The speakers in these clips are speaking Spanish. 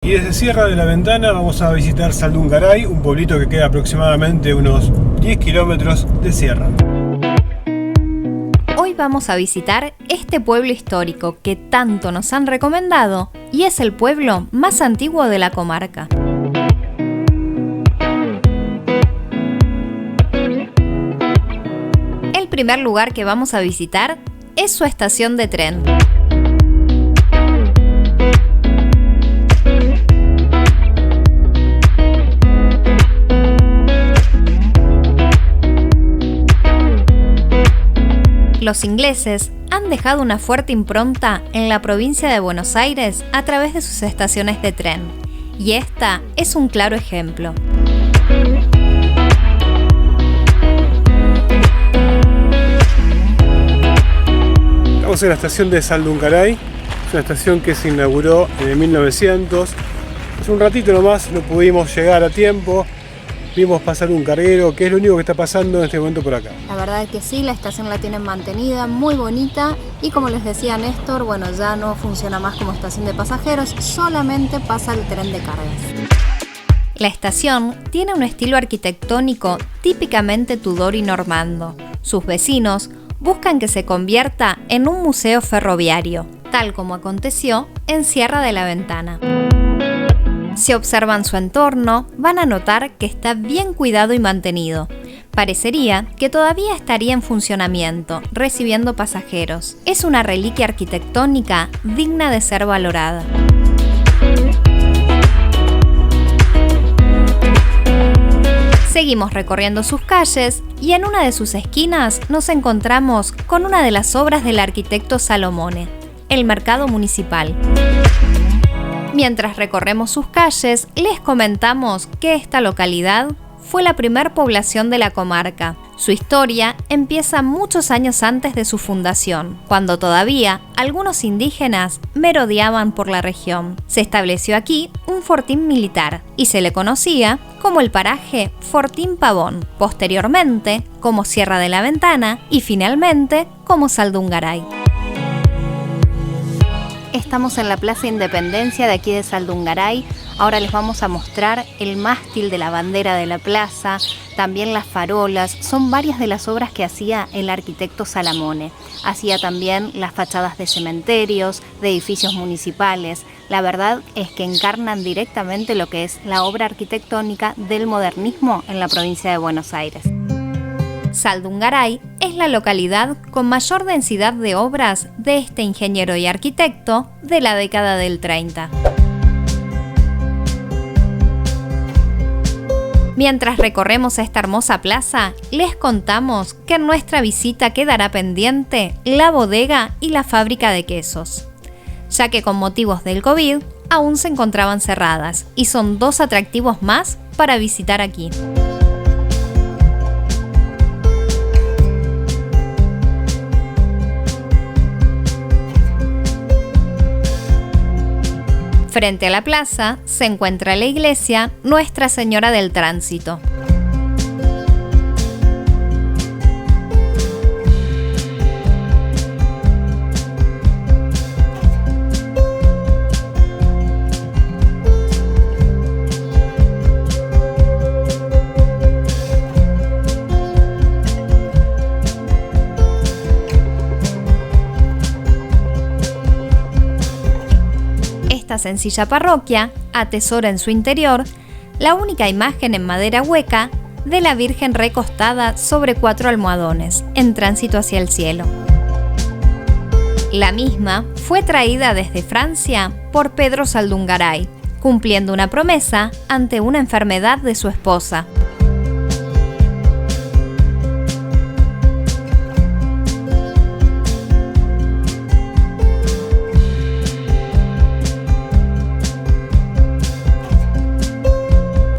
Y desde Sierra de la Ventana vamos a visitar Saldungaray, un pueblito que queda aproximadamente unos 10 kilómetros de Sierra. Hoy vamos a visitar este pueblo histórico que tanto nos han recomendado y es el pueblo más antiguo de la comarca. El primer lugar que vamos a visitar es su estación de tren. Los ingleses han dejado una fuerte impronta en la provincia de Buenos Aires a través de sus estaciones de tren, y esta es un claro ejemplo. Estamos en la estación de Saldungaray, es una estación que se inauguró en el 1900. Hace un ratito nomás no pudimos llegar a tiempo. Vimos pasar un carguero, que es lo único que está pasando en este momento por acá. La verdad es que sí, la estación la tienen mantenida, muy bonita, y como les decía Néstor, bueno, ya no funciona más como estación de pasajeros, solamente pasa el tren de cargas. La estación tiene un estilo arquitectónico típicamente tudor y normando. Sus vecinos buscan que se convierta en un museo ferroviario, tal como aconteció en Sierra de la Ventana. Si observan su entorno, van a notar que está bien cuidado y mantenido. Parecería que todavía estaría en funcionamiento, recibiendo pasajeros. Es una reliquia arquitectónica digna de ser valorada. Seguimos recorriendo sus calles y en una de sus esquinas nos encontramos con una de las obras del arquitecto Salomone, el mercado municipal. Mientras recorremos sus calles, les comentamos que esta localidad fue la primer población de la comarca. Su historia empieza muchos años antes de su fundación, cuando todavía algunos indígenas merodeaban por la región. Se estableció aquí un fortín militar y se le conocía como el paraje Fortín Pavón, posteriormente como Sierra de la Ventana y finalmente como Saldungaray. Estamos en la Plaza Independencia de aquí de Saldungaray. Ahora les vamos a mostrar el mástil de la bandera de la plaza, también las farolas. Son varias de las obras que hacía el arquitecto Salomone. Hacía también las fachadas de cementerios, de edificios municipales. La verdad es que encarnan directamente lo que es la obra arquitectónica del modernismo en la provincia de Buenos Aires. Saldungaray es la localidad con mayor densidad de obras de este ingeniero y arquitecto de la década del 30. Mientras recorremos esta hermosa plaza, les contamos que en nuestra visita quedará pendiente la bodega y la fábrica de quesos, ya que con motivos del COVID aún se encontraban cerradas y son dos atractivos más para visitar aquí. Frente a la plaza se encuentra la iglesia Nuestra Señora del Tránsito. Esta sencilla parroquia atesora en su interior la única imagen en madera hueca de la Virgen recostada sobre 4 almohadones, en tránsito hacia el cielo. La misma fue traída desde Francia por Pedro Saldungaray, cumpliendo una promesa ante una enfermedad de su esposa.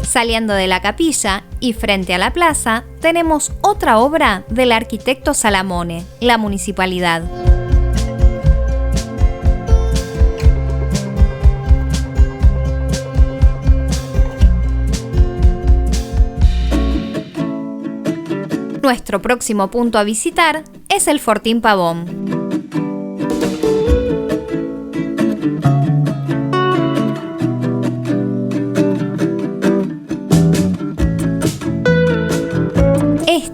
Saliendo de la capilla y frente a la plaza tenemos otra obra del arquitecto Salomone, la municipalidad. Nuestro próximo punto a visitar es el Fortín Pavón.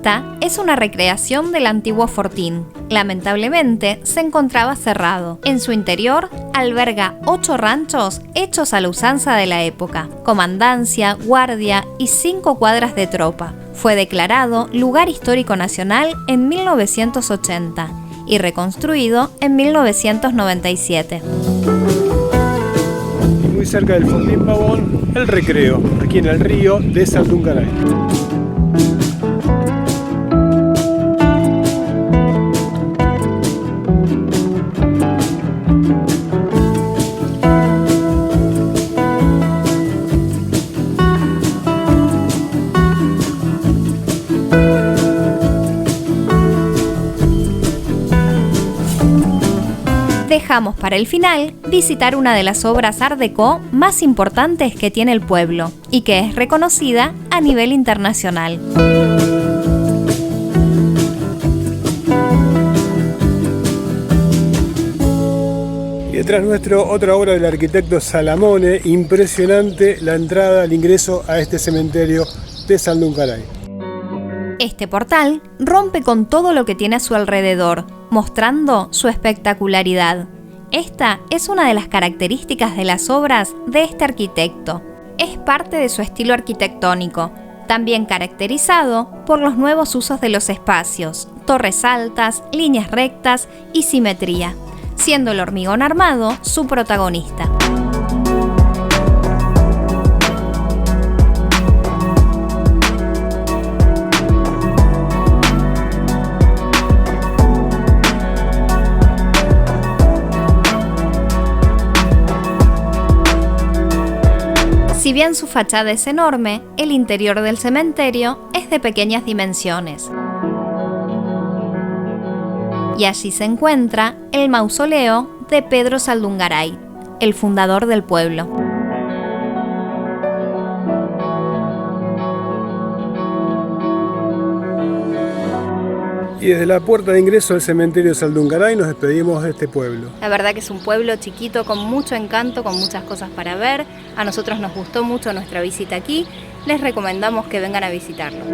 Esta es una recreación del antiguo fortín. Lamentablemente, se encontraba cerrado. En su interior, alberga 8 ranchos hechos a la usanza de la época, comandancia, guardia y 5 cuadras de tropa. Fue declarado Lugar Histórico Nacional en 1980 y reconstruido en 1997. Y muy cerca del Fortín Pavón, el recreo, aquí en el río de Saldungaray. Dejamos para el final visitar una de las obras Art Deco más importantes que tiene el pueblo y que es reconocida a nivel internacional. Y detrás nuestro, otra obra del arquitecto Salamone, impresionante la entrada, el ingreso a este cementerio de Saldungaray. Este portal rompe con todo lo que tiene a su alrededor, mostrando su espectacularidad. Esta es una de las características de las obras de este arquitecto. Es parte de su estilo arquitectónico, también caracterizado por los nuevos usos de los espacios, torres altas, líneas rectas y simetría, siendo el hormigón armado su protagonista. Si bien su fachada es enorme, el interior del cementerio es de pequeñas dimensiones. Y allí se encuentra el mausoleo de Pedro Saldungaray, el fundador del pueblo. Y desde la puerta de ingreso al cementerio de Saldungaray nos despedimos de este pueblo. La verdad que es un pueblo chiquito con mucho encanto, con muchas cosas para ver. A nosotros nos gustó mucho nuestra visita aquí. Les recomendamos que vengan a visitarlo.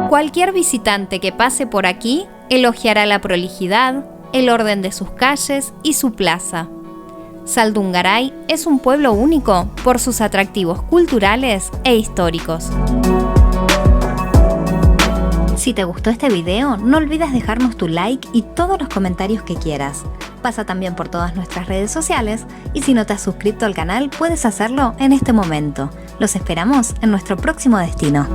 Cualquier visitante que pase por aquí elogiará la prolijidad, el orden de sus calles y su plaza. Saldungaray es un pueblo único por sus atractivos culturales e históricos. Si te gustó este video, no olvides dejarnos tu like y todos los comentarios que quieras. Pasa también por todas nuestras redes sociales y si no te has suscrito al canal, puedes hacerlo en este momento. Los esperamos en nuestro próximo destino.